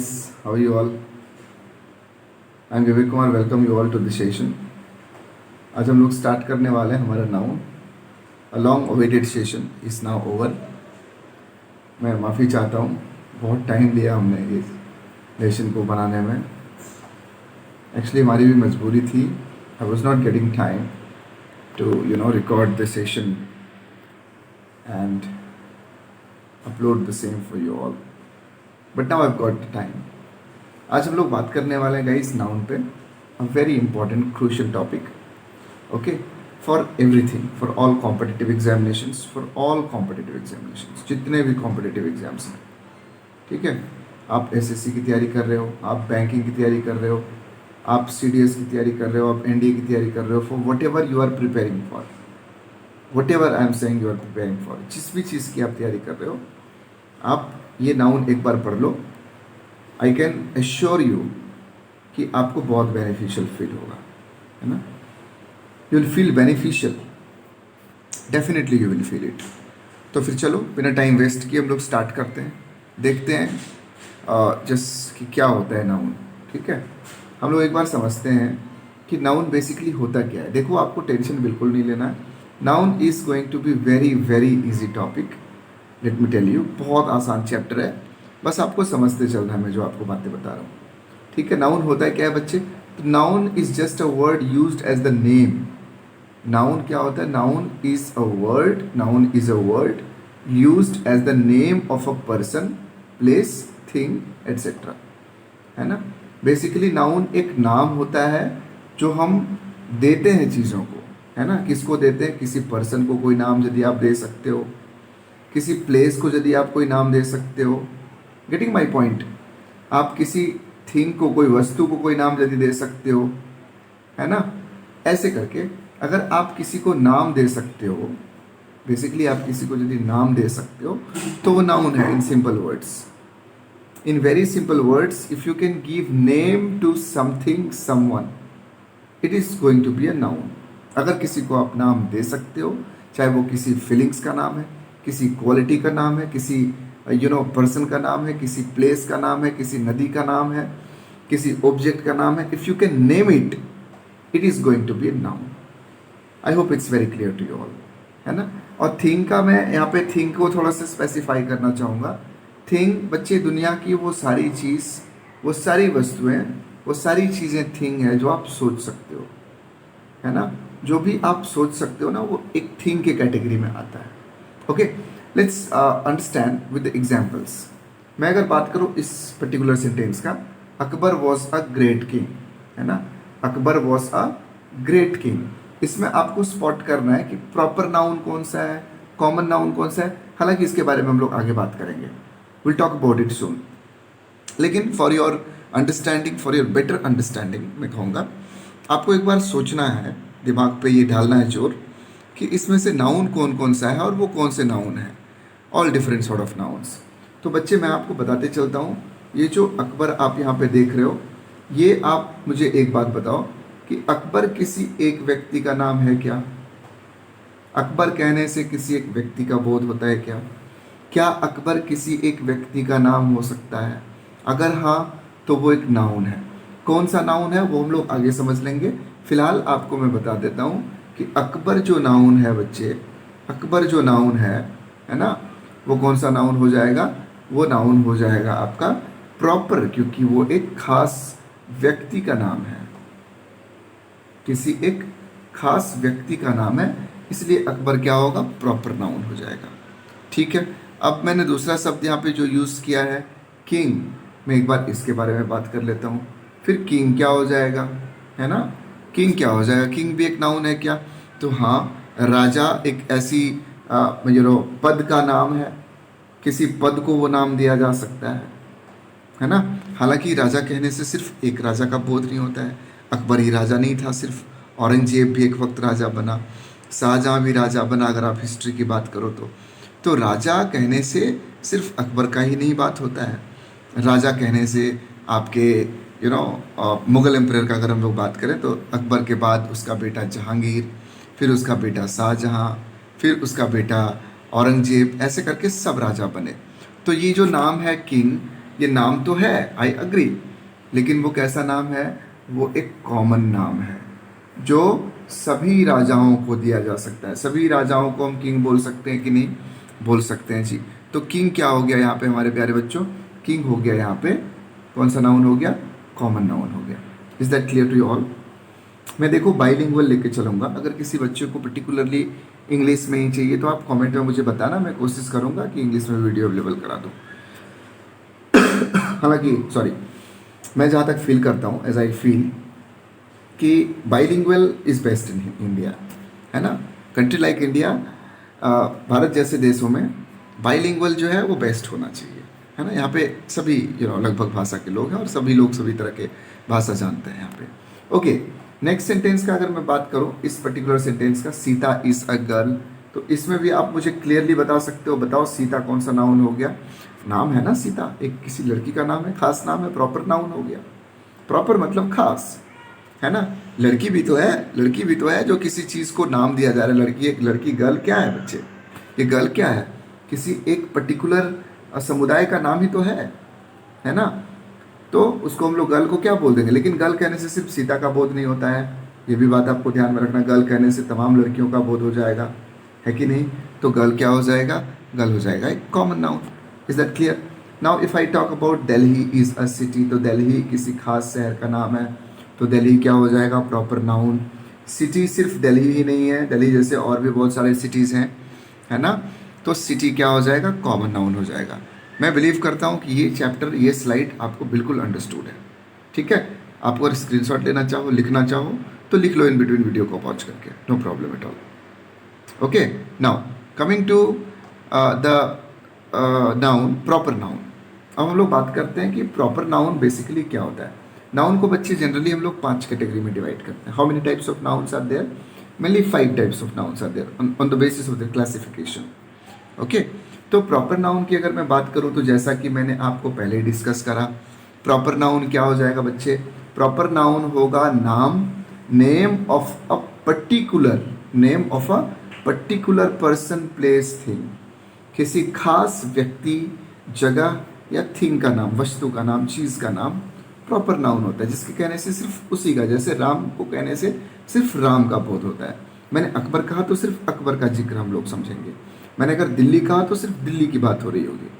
How are you all? I'm Vivek Kumar. Welcome you all to the session. आज हम लोग start करने वाले हैं हमारा noun. A long awaited session is now over. मैं माफ़ी चाहता हूँ, बहुत टाइम लिया हमने इस लेसन को बनाने में. एक्चुअली हमारी भी मजबूरी थी. I was not getting time to record the session and upload the same for you all. But now I got the time. आज हम लोग बात करने वाले हैं गाइस नाउन पे. A very important crucial topic. Okay, for everything, for all competitive examinations, for all competitive examinations, जितने भी कॉम्पिटिटिव एग्जाम्स हैं. ठीक है, आप एसएससी की तैयारी कर रहे हो, आप बैंकिंग की तैयारी कर रहे हो, आप सीडीएस की तैयारी कर रहे हो, आप एनडीए की तैयारी कर रहे हो, for whatever you are preparing for, whatever I am saying you are preparing for, जिस भी चीज़ की आप तैयारी कर रहे हो, आप ये नाउन एक बार पढ़ लो. आई कैन एश्योर यू कि आपको बहुत बेनिफिशियल फील होगा, है ना. You will feel beneficial, definitely you will feel it. तो फिर चलो बिना टाइम वेस्ट किए हम लोग स्टार्ट करते हैं. देखते हैं जस्ट कि क्या होता है नाउन. ठीक है, हम लोग एक बार समझते हैं कि नाउन बेसिकली होता क्या है. देखो, आपको टेंशन बिल्कुल नहीं लेना है. Noun is going to be very very easy topic. Let me tell you, बहुत आसान चैप्टर है. बस आपको समझते चलना है मैं जो आपको बातें बता रहा हूँ. ठीक है, नाउन होता है क्या है बच्चे. Noun is just a word used as the name. Noun क्या होता है. Noun is a word, noun is a word used as the name of a person, place, thing etcetera, है ना. बेसिकली नाउन एक नाम होता है जो हम देते हैं चीज़ों को, है ना. किसको देते हैं, किसी पर्सन को कोई नाम यदि आप दे सकते हो, किसी प्लेस को यदि आप कोई नाम दे सकते हो. Getting my point. आप किसी थिंग को, कोई वस्तु को कोई नाम यदि दे सकते हो, है ना. ऐसे करके अगर आप किसी को नाम दे सकते हो, बेसिकली आप किसी को यदि नाम दे सकते हो तो वो नाउन है. In simple words, in very simple words, if you can give name to something, someone, it is going to be a noun. अगर किसी को आप नाम दे सकते हो, चाहे वो किसी फीलिंग्स का नाम है, किसी क्वालिटी का नाम है, किसी पर्सन का नाम है, किसी प्लेस का नाम है, किसी नदी का नाम है, किसी ऑब्जेक्ट का नाम है, if you can name it, it is going to be a noun. I hope it's very clear to you all, है ना. और थिंग का मैं यहाँ पे थिंग को थोड़ा सा स्पेसिफाई करना चाहूँगा. थिंग बच्चे दुनिया की वो सारी चीज़, वो सारी वस्तुएं, वो सारी चीज़ें थिंग है जो आप सोच सकते हो, है ना. जो भी आप सोच सकते हो ना, वो एक थिंग के कैटेगरी में आता है. Okay, let's understand with the examples. मैं अगर बात करूँ इस पर्टिकुलर सेंटेंस का, Akbar was a great king, है ना. Akbar was a great king. इसमें आपको स्पॉट करना है कि प्रॉपर नाउन कौन सा है, कॉमन नाउन कौन सा है. हालांकि इसके बारे में हम लोग आगे बात करेंगे. Will talk about it soon. लेकिन for your understanding, for your better understanding, मैं कहूँगा आपको एक बार सोचना है, दिमाग पे ये डालना है जोर, कि इसमें से नाउन कौन कौन सा है और वो कौन से नाउन है. All different sort of nouns. तो बच्चे मैं आपको बताते चलता हूँ. ये जो अकबर आप यहाँ पे देख रहे हो, ये आप मुझे एक बात बताओ कि अकबर किसी एक व्यक्ति का नाम है क्या. अकबर कहने से किसी एक व्यक्ति का बोध होता है क्या. क्या अकबर किसी एक व्यक्ति का नाम हो सकता है. अगर हाँ, तो वो एक नाउन है. कौन सा नाउन है वो हम लोग आगे समझ लेंगे. फिलहाल आपको मैं बता देता हूँ कि अकबर जो नाउन है बच्चे, अकबर जो नाउन है ना, वो कौन सा नाउन हो जाएगा. वो नाउन हो जाएगा आपका प्रॉपर, क्योंकि वो एक खास व्यक्ति का नाम है, किसी एक खास व्यक्ति का नाम है, इसलिए अकबर क्या होगा, प्रॉपर नाउन हो जाएगा. ठीक है, अब मैंने दूसरा शब्द यहाँ पे जो यूज़ किया है किंग, मैं एक बार इसके बारे में बात कर लेता हूँ. फिर किंग क्या हो जाएगा, है ना. किंग क्या हो जाएगा, किंग भी एक नाउन है क्या. तो हाँ, राजा एक ऐसी पद का नाम है, किसी पद को वो नाम दिया जा सकता है ना. हालांकि राजा कहने से सिर्फ एक राजा का बोध नहीं होता है. अकबर ही राजा नहीं था सिर्फ, औरंगजेब भी एक वक्त राजा बना, शाहजहाँ भी राजा बना, अगर आप हिस्ट्री की बात करो तो राजा कहने से सिर्फ अकबर का ही नहीं बात होता है. राजा कहने से आपके मुग़ल एम्परर का अगर हम लोग बात करें तो अकबर के बाद उसका बेटा जहांगीर, फिर उसका बेटा शाहजहाँ, फिर उसका बेटा औरंगजेब, ऐसे करके सब राजा बने. तो ये जो नाम है किंग, ये नाम तो है, आई अग्री, लेकिन वो कैसा नाम है? वो एक कॉमन नाम है जो सभी राजाओं को दिया जा सकता है। सभी राजाओं को हम किंग बोल सकते हैं कि नहीं? बोल सकते हैं जी। तो किंग क्या हो गया यहाँ पे हमारे प्यारे बच्चों? किंग हो गया यहाँ पे कौन सा नाउन हो गया? कॉमन नाउन हो गया। Is that clear to you all? मैं देखो बाइलिंगुअल लेके चलूँगा। अगर किसी बच्चे को पर्टिकुलरली इंग्लिश में ही चाहिए तो आप कमेंट में मुझे बताना, मैं कोशिश करूँगा कि इंग्लिश में वीडियो अवेलेबल करा दूँ। हालांकि सॉरी, मैं जहाँ तक फील करता हूँ, एज आई फील कि bilingual is best in India, है ना। कंट्री लाइक इंडिया, भारत जैसे देशों में बाइलिंगुअल जो है वो बेस्ट होना चाहिए, है ना। यहाँ पे सभी लगभग भाषा के लोग हैं और सभी लोग सभी तरह के भाषा जानते हैं यहाँ पे। ओके, नेक्स्ट सेंटेंस का अगर मैं बात करूँ, इस पर्टिकुलर सेंटेंस का, सीता इज़ अ गर्ल, तो इसमें भी आप मुझे क्लियरली बता सकते हो। बताओ सीता कौन सा नाउन हो गया? नाम है ना सीता, एक किसी लड़की का नाम है, खास नाम है, प्रॉपर नाउन हो गया। प्रॉपर मतलब खास, है ना। लड़की भी तो है, लड़की भी तो है जो किसी चीज़ को नाम दिया जा रहा है। लड़की, एक लड़की, गर्ल क्या है बच्चे? ये गर्ल क्या है? किसी एक पर्टिकुलर समुदाय का नाम ही तो है ना। तो उसको हम लोग गर्ल को क्या बोल देंगे? लेकिन गर्ल कहने से सिर्फ सीता का बोध नहीं होता है, ये भी बात आपको ध्यान में रखना। गर्ल कहने से तमाम लड़कियों का बोध हो जाएगा, है कि नहीं? तो गर्ल क्या हो जाएगा? गर्ल हो जाएगा एक common noun. Is that clear? Now if I talk about Delhi is a city, तो दिल्ली किसी खास शहर का नाम है, तो दिल्ली क्या हो जाएगा? Proper noun. सिटी सिर्फ दिल्ली ही नहीं है, दिल्ली जैसे और भी बहुत सारे सिटीज़ हैं, है ना। तो सिटी क्या हो जाएगा? कॉमन नाउन हो जाएगा। मैं बिलीव करता हूँ कि ये चैप्टर, ये स्लाइड आपको बिल्कुल अंडरस्टूड है, ठीक है। आपको अगर स्क्रीनशॉट लेना चाहो, लिखना चाहो तो लिख लो इन बिटवीन वीडियो को पॉज करके, no problem at all. Okay, now coming to the noun, proper noun. अब हम लोग बात करते हैं कि प्रॉपर नाउन बेसिकली क्या होता है। नाउन को बच्चे जनरली हम लोग 5 कैटेगरी में डिवाइड करते हैं। How many types of nouns are there? Mainly 5 types of nouns are there on the basis of the classification. Okay, तो प्रॉपर नाउन की अगर मैं बात करूं तो जैसा कि मैंने आपको पहले ही डिस्कस करा, प्रॉपर नाउन क्या हो जाएगा बच्चे? प्रॉपर नाउन होगा नाम, name of a particular, name of a particular person, place, thing. किसी खास व्यक्ति, जगह या थिंग का नाम, वस्तु का नाम, चीज़ का नाम प्रॉपर नाउन होता है, जिसके कहने से सिर्फ उसी का, जैसे राम को कहने से सिर्फ राम का बोध होता है। मैंने अकबर कहा तो सिर्फ अकबर का जिक्र हम लोग समझेंगे। मैंने अगर दिल्ली कहा तो सिर्फ दिल्ली की बात हो रही होगी,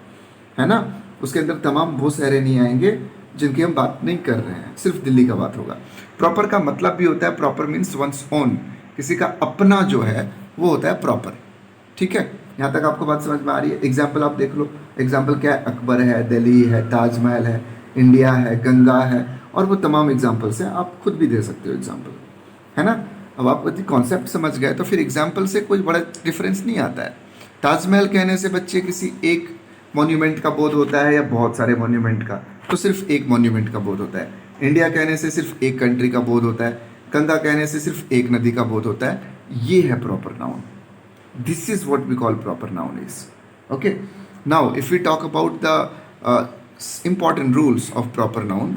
है ना। उसके अंदर तमाम वो शहरे नहीं आएंगे जिनकी हम बात नहीं कर रहे हैं, सिर्फ दिल्ली का बात होगा। प्रॉपर का मतलब भी होता है, प्रॉपर मीन्स वंस ओन, किसी का अपना जो है वो होता है प्रॉपर, ठीक है। यहाँ तक आपको बात समझ में आ रही है? एग्जाम्पल आप देख लो, एग्जाम्पल क्या है? अकबर है, दिल्ली है, ताजमहल है, इंडिया है, गंगा है, और वो तमाम एग्जाम्पल्स हैं। आप खुद भी दे सकते हो एग्जाम्पल, है ना। अब आप यदि कॉन्सेप्ट समझ गए तो फिर एग्जाम्पल से कोई बड़ा डिफरेंस नहीं आता है। ताजमहल कहने से बच्चे किसी एक मॉन्यूमेंट का बोध होता है या बहुत सारे मॉन्यूमेंट का? तो सिर्फ एक मॉन्यूमेंट का बोध होता है। इंडिया कहने से सिर्फ एक कंट्री का बोध होता है। गंगा कहने से सिर्फ एक नदी का बोध होता है। ये है proper noun. This is what we call proper noun is. Okay. Now, if we talk about the important rules of proper noun,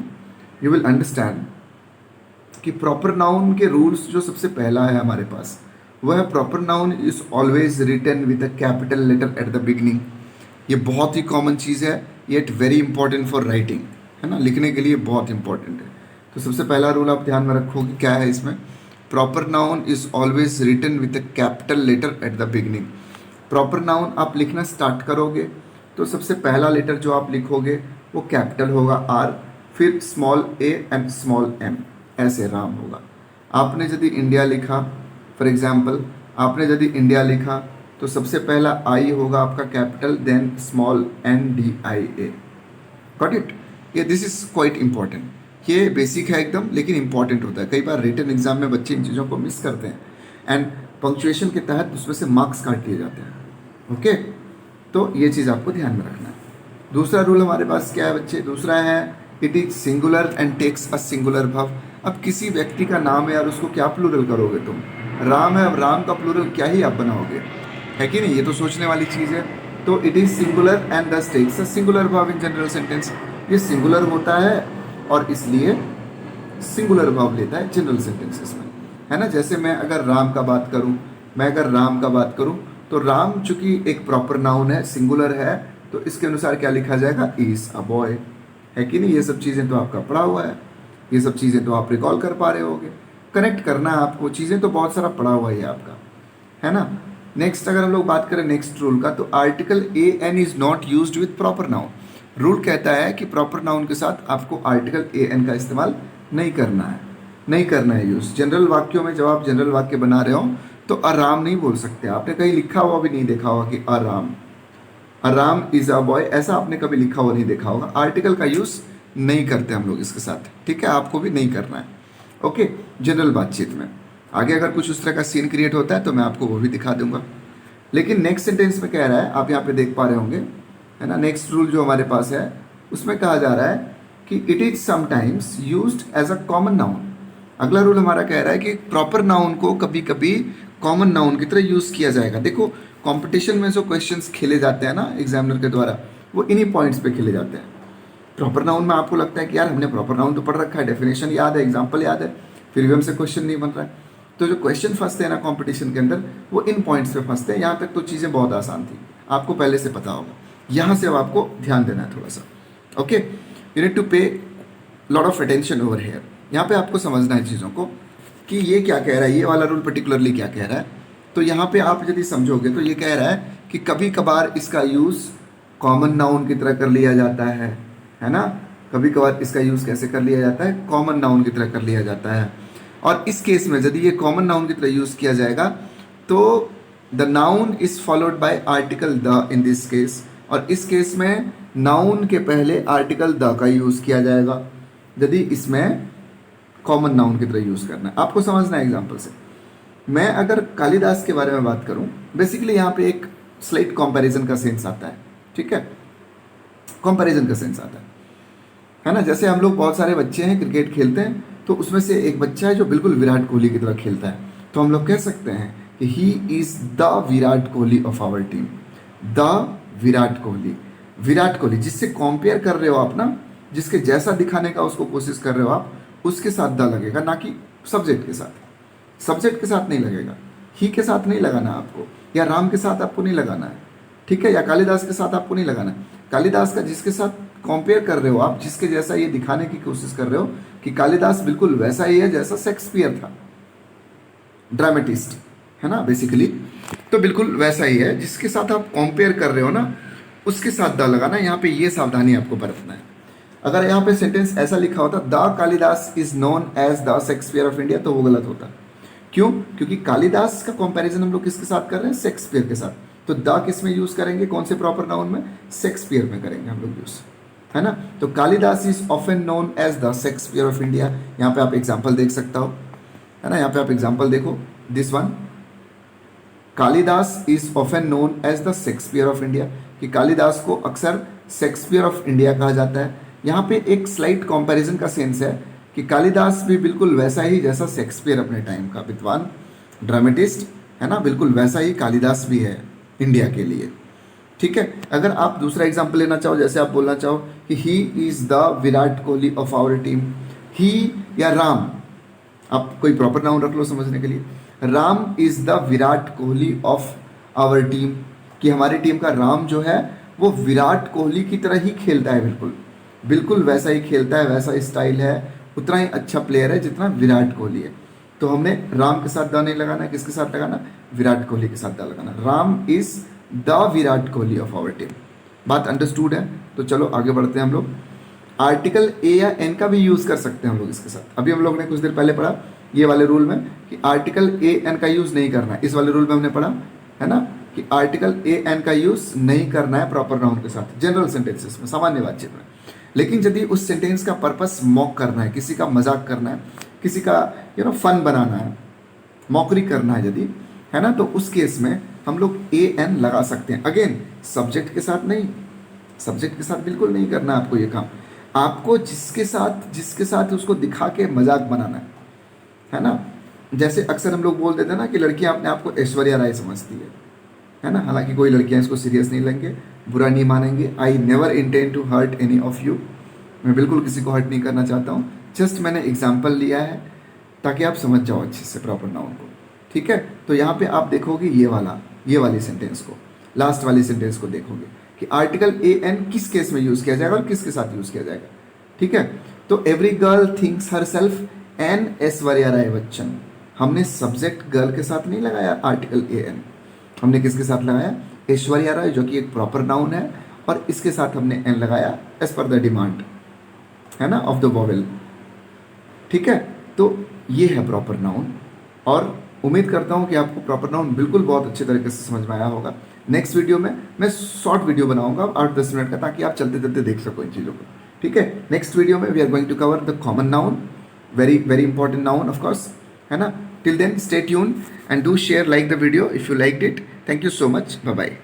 you will understand कि proper noun के rules जो सबसे पहला है हमारे पास, वह है proper noun is always written with a capital letter at the beginning. ये बहुत ही कॉमन चीज़ है, yet very important for writing, है ना। लिखने के लिए बहुत इंपॉर्टेंट है। तो सबसे पहला रूल आप ध्यान में रखो कि क्या है इसमें? Proper noun is always written with a capital letter at the beginning. Proper noun आप लिखना स्टार्ट करोगे तो सबसे पहला लेटर जो आप लिखोगे वो कैपिटल होगा R, फिर small a and small m, ऐसे राम होगा। आपने यदि इंडिया लिखा, फॉर एग्जाम्पल आपने यदि इंडिया लिखा तो सबसे पहला I होगा आपका capital, then small NDIA। Got it? ये दिस इज क्वाइट इंपॉर्टेंट। ये बेसिक है एकदम, लेकिन इंपॉर्टेंट होता है। कई बार रिटन एग्जाम में बच्चे इन चीज़ों को मिस करते हैं एंड पंक्चुएशन के तहत उसमें से मार्क्स काट दिए जाते हैं। ओके, तो ये चीज़ आपको ध्यान में रखना है। दूसरा रूल हमारे पास क्या है बच्चे? दूसरा है it is singular and takes a singular भाव। अब किसी व्यक्ति का नाम है यार, उसको क्या प्लूरल करोगे तुम? राम है, अब राम का प्लूरल क्या ही आप बनाओगे, है कि नहीं? ये तो सोचने वाली चीज़ है। तो इट इज सिंगुलर एंड दस टेक्स अ सिंगुलर भाव इन जनरल सेंटेंस। ये सिंगुलर होता है और इसलिए सिंगुलर भाव लेता है जनरल सेंटेंसेस में, है ना। जैसे मैं अगर राम का बात करूं, तो राम चूंकि एक प्रॉपर नाउन है, सिंगुलर है, तो इसके अनुसार क्या लिखा जाएगा? Is a boy. है कि नहीं? ये सब चीज़ें तो आपका पढ़ा हुआ है, ये सब चीज़ें तो आप रिकॉल कर पा रहे होगे। कनेक्ट करना है आपको, चीज़ें तो बहुत सारा पढ़ा हुआ ही है आपका, है ना। नेक्स्ट अगर हम लोग बात करें नेक्स्ट रूल का, तो article a an is not used with proper noun. Rule कहता है कि प्रॉपर नाउन के साथ आपको आर्टिकल ए एन का इस्तेमाल नहीं करना है, नहीं करना है यूज़। जनरल वाक्यों में जब आप जनरल वाक्य बना रहे हो तो आराम नहीं बोल सकते। आपने कहीं लिखा हुआ भी नहीं देखा होगा कि आराम, आराम इज अ बॉय, ऐसा आपने कभी लिखा हुआ नहीं देखा होगा। आर्टिकल का यूज़ नहीं करते हम लोग इसके साथ, ठीक है, आपको भी नहीं करना है। ओके, जनरल बातचीत में आगे अगर कुछ उस तरह का सीन क्रिएट होता है तो मैं आपको वो भी दिखा दूंगा। लेकिन नेक्स्ट सेंटेंस में कह रहा है, आप यहाँ पे देख पा रहे होंगे, है ना, नेक्स्ट रूल जो हमारे पास है उसमें कहा जा रहा है कि it is sometimes used as a common noun. अगला रूल हमारा कह रहा है कि प्रॉपर नाउन को कभी कभी कॉमन नाउन की तरह यूज़ किया जाएगा। देखो कंपटीशन में जो क्वेश्चंस खेले जाते हैं ना एग्जामिनर के द्वारा, वो इन्हीं पॉइंट्स पे खेले जाते हैं। प्रॉपर नाउन में आपको लगता है कि यार हमने प्रॉपर नाउन तो पढ़ रखा है, डेफिनेशन याद है, एग्जाम्पल याद है, फिर भी हमसे क्वेश्चन नहीं बन रहा है। तो जो क्वेश्चन फंसते हैं ना कंपटीशन के अंदर, वो इन पॉइंट्स पे फंसते हैं। यहाँ तक तो चीज़ें बहुत आसान थी, आपको पहले से पता होगा। यहाँ से अब आपको ध्यान देना है थोड़ा सा। ओके, यू नीड टू पे lot of attention over here. यहाँ पे आपको समझना है चीज़ों को कि ये क्या कह रहा है, ये वाला रूल पर्टिकुलरली क्या कह रहा है। तो यहाँ पे आप यदि समझोगे तो ये कह रहा है कि कभी कभार इसका यूज़ कॉमन नाउन की तरह कर लिया जाता है ना। कभी कभार इसका यूज़ कैसे कर लिया जाता है, कॉमन नाउन की तरह कर लिया जाता है। और इस केस में यदि ये कॉमन नाउन की तरह यूज़ किया जाएगा तो the noun is followed by article the in this case. और इस केस में नाउन के पहले आर्टिकल द का यूज़ किया जाएगा यदि इसमें कॉमन नाउन की तरह यूज़ करना है। आपको समझना है एग्जाम्पल से। मैं अगर कालिदास के बारे में बात करूं, बेसिकली यहाँ पे एक स्लाइट कंपैरिजन का सेंस आता है, ठीक है, कंपैरिजन का सेंस आता है ना। जैसे हम लोग बहुत सारे बच्चे हैं क्रिकेट खेलते हैं, तो उसमें से एक बच्चा है जो बिल्कुल विराट कोहली की तरह खेलता है, तो हम लोग कह सकते हैं कि he is the Virat Kohli of our team. The Virat Kohli, Virat Kohli जिससे कंपेयर कर रहे हो आप ना, जिसके जैसा दिखाने का उसको कोशिश कर रहे हो आप, उसके साथ द लगेगा, ना कि सब्जेक्ट के साथ। सब्जेक्ट के साथ नहीं लगेगा, ही के साथ नहीं लगाना आपको, या राम के साथ आपको नहीं लगाना है, ठीक है, या कालिदास के साथ आपको नहीं लगाना है। कालिदास का जिसके साथ कंपेयर कर रहे हो आप, जिसके जैसा ये दिखाने की कोशिश कर रहे हो कि कालिदास बिल्कुल वैसा ही है जैसा शेक्सपियर था, ड्रामेटिस्ट, है ना बेसिकली, तो बिल्कुल वैसा ही है जिसके साथ आप कंपेयर कर रहे हो ना, उसके साथ द लगाना। यहाँ पे ये सावधानी आपको बरतना है। अगर यहाँ पे सेंटेंस ऐसा लिखा होता the Kalidas is known as the Shakespeare of India, तो वो गलत होता। क्यों? क्योंकि कालिदास का कंपैरिजन हम लोग किसके साथ कर रहे हैं, शेक्सपियर के साथ। तो द किस में यूज करेंगे, कौन से प्रॉपर नाउन में, शेक्सपियर में करेंगे हम लोग यूज, है ना। तो Kalidas is often known as the Shakespeare of India. यहाँ पे आप एग्जाम्पल देख सकता हो, है ना, यहाँ पे आप एग्जाम्पल देखो, this one, Kalidas is often known as the Shakespeare of India, कि कालिदास को अक्सर शेक्सपियर ऑफ इंडिया कहा जाता है। यहाँ पे एक स्लाइट कंपैरिजन का सेंस है कि कालिदास भी बिल्कुल वैसा ही जैसा शेक्सपियर अपने टाइम का विद्वान ड्रामेटिस्ट, है ना, बिल्कुल वैसा ही कालिदास भी है इंडिया के लिए, ठीक है। अगर आप दूसरा एग्जाम्पल लेना चाहो, जैसे आप बोलना चाहो कि he is the Virat Kohli of our team, he या राम, आप कोई प्रॉपर नाउन रख लो समझने के लिए, Ram is the Virat Kohli of our team, कि हमारी टीम का राम जो है वो विराट कोहली की तरह ही खेलता है, बिल्कुल बिल्कुल वैसा ही खेलता है, वैसा स्टाइल है, उतना ही अच्छा प्लेयर है जितना विराट कोहली है। तो हमने राम के साथ द नहीं लगाना, किसके साथ लगाना, विराट कोहली के साथ द लगाना। Ram is the Virat Kohli of our team. बात अंडरस्टूड है? तो चलो आगे बढ़ते हैं हम लोग। आर्टिकल ए या एन का भी यूज़ कर सकते हैं हम लोग इसके साथ। अभी हम लोग ने कुछ देर पहले पढ़ा ये वाले रूल में कि आर्टिकल ए एन का यूज़ नहीं करना है। इस वाले रूल में हमने पढ़ा है ना कि आर्टिकल ए एन का यूज़ नहीं करना है प्रॉपर नाउन के साथ, जनरल सेंटेंसेस में, सामान्य बातचीत में। लेकिन यदि उस सेंटेंस का पर्पस मॉक करना है, किसी का मजाक करना है, किसी का फन बनाना है, मॉकरी करना है यदि, है ना, तो उस केस में हम लोग ए एन लगा सकते हैं। अगेन सब्जेक्ट के साथ नहीं, सब्जेक्ट के साथ बिल्कुल नहीं करना आपको ये काम। आपको जिसके साथ उसको दिखा के मजाक बनाना है ना। जैसे अक्सर हम लोग बोल देते हैं ना कि लड़कियां अपने आप को ऐश्वर्या राय समझती है ना। हालांकि कोई लड़कियां इसको सीरियस नहीं लेंगे, बुरा नहीं मानेंगे। I never intend to hurt any of you, मैं बिल्कुल किसी को हर्ट नहीं करना चाहता हूँ। जस्ट मैंने एग्जाम्पल लिया है ताकि आप समझ जाओ अच्छे से प्रॉपर नाउन को, ठीक है। तो यहाँ पे आप देखोगे ये वाली सेंटेंस को, लास्ट वाली सेंटेंस को देखोगे कि आर्टिकल ए एन किस केस में यूज़ किया जाएगा और किसके साथ यूज़ किया जाएगा। ठीक है। तो every girl thinks herself an Aishwarya Rai Bachchan, हमने सब्जेक्ट गर्ल के साथ नहीं लगाया आर्टिकल ए एन, हमने किसके साथ लगाया, ऐश्वर्या राय, जो कि एक प्रॉपर नाउन है, और इसके साथ हमने एन लगाया एज पर द डिमांड, है ना, ऑफ द वोवेल। ठीक है, तो ये है प्रॉपर नाउन, और उम्मीद करता हूँ कि आपको प्रॉपर नाउन बिल्कुल बहुत अच्छे तरीके से समझ में आया होगा। नेक्स्ट वीडियो में मैं शॉर्ट वीडियो बनाऊंगा 8-10 मिनट का, ताकि आप चलते चलते देख सको इन चीज़ों को। ठीक है, नेक्स्ट वीडियो में we are going to cover the common noun, very very important noun of course, है ना। Till then stay tuned and do share, like the video if you liked it. Thank you so much, bye bye.